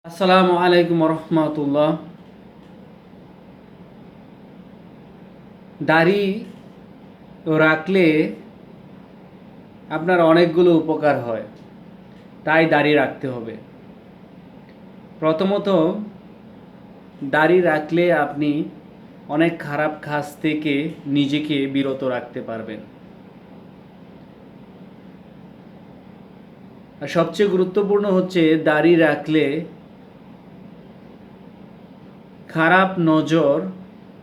আসসালামু আলাইকুম রহমতুল্লাহ। দাড়ি রাখলে আপনার অনেকগুলো উপকার হয়, তাই দাড়ি রাখতে হবে। প্রথমত, দাড়ি রাখলে আপনি অনেক খারাপ কাজ থেকে নিজেকে বিরত রাখতে পারবেন। আর সবচেয়ে গুরুত্বপূর্ণ হচ্ছে দাড়ি রাখলে খারাপ নজর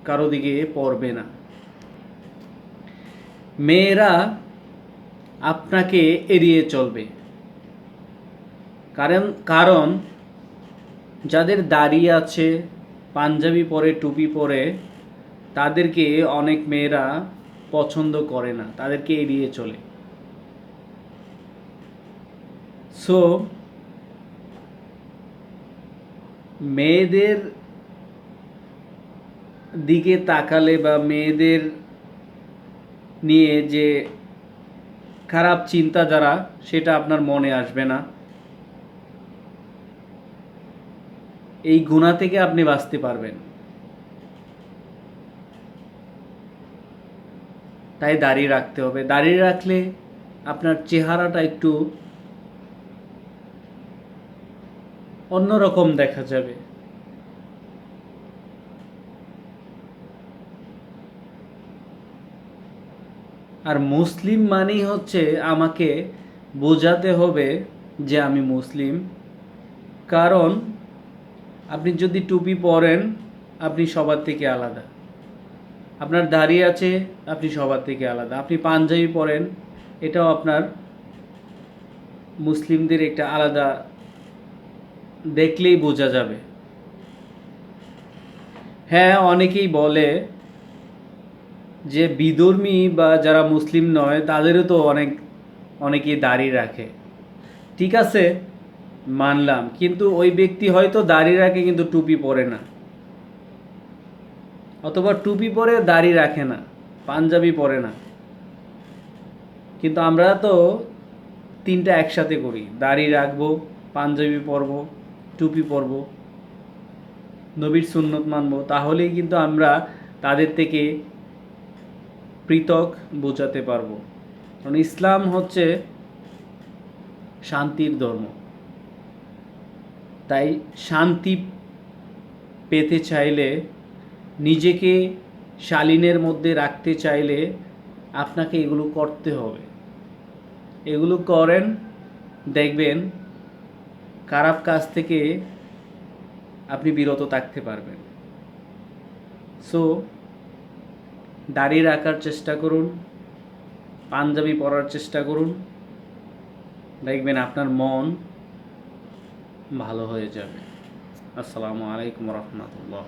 কারো দিকে পড়বে না। মেয়েরা আপনাকে এড়িয়ে চলবে, কারণ কারণ যাদের দাড়ি আছে, পাঞ্জাবি পরে, টুপি পরে, তাদেরকে অনেক মেয়েরা পছন্দ করে না, তাদেরকে এড়িয়ে চলে। সো মেয়েদের দিকে তাকালে বা মেয়েদের নিয়ে যে খারাপ চিন্তাধারা, সেটা আপনার মনে আসবে না। এই গুনাহ থেকে আপনি বাঁচতে পারবেন। তাই দাড়ি রাখতে হবে। দাড়ি রাখলে আপনার চেহারাটা একটু অন্যরকম দেখা যাবে। আর মুসলিম মানেই হচ্ছে আমাকে বোঝাতে হবে যে আমি মুসলিম। কারণ আপনি যদি টুপি পরেন, আপনি সবার থেকে আলাদা। আপনার দাড়ি আছে, আপনি সবার থেকে আলাদা। আপনি পাঞ্জাবি পরেন, এটাও আপনার মুসলিমদের একটা আলাদা, দেখলেই বোঝা যাবে। হ্যাঁ, অনেকেই বলে যে বিধর্মী বা যারা মুসলিম নয় তাদেরও তো অনেকেই দাড়ি রাখে। ঠিক আছে, মানলাম, কিন্তু ওই ব্যক্তি হয়তো দাড়ি রাখে কিন্তু টুপি পরে না, অথবা টুপি পরে দাড়ি রাখে না, পাঞ্জাবি পরে না। কিন্তু আমরা তো তিনটা একসাথে করি, দাড়ি রাখবো, পাঞ্জাবি পরবো, টুপি পরবো, নবীর সুন্নত মানবো। তাহলেই কিন্তু আমরা তাদের থেকে পৃথক বোঝাতে পারবো। কারণ ইসলাম হচ্ছে শান্তির ধর্ম। তাই শান্তি পেতে চাইলে, নিজেকে শালীনের মধ্যে রাখতে চাইলে আপনাকে এগুলো করতে হবে। এগুলো করেন, দেখবেন খারাপ কাজ থেকে আপনি বিরত থাকতে পারবেন। সো দাড়ি রাখার চেষ্টা করুন, পাঞ্জাবি পরার চেষ্টা করুন, দেখবেন আপনার মন ভালো হয়ে যাবে। আসসালামু আলাইকুম রহমতুল্লাহ।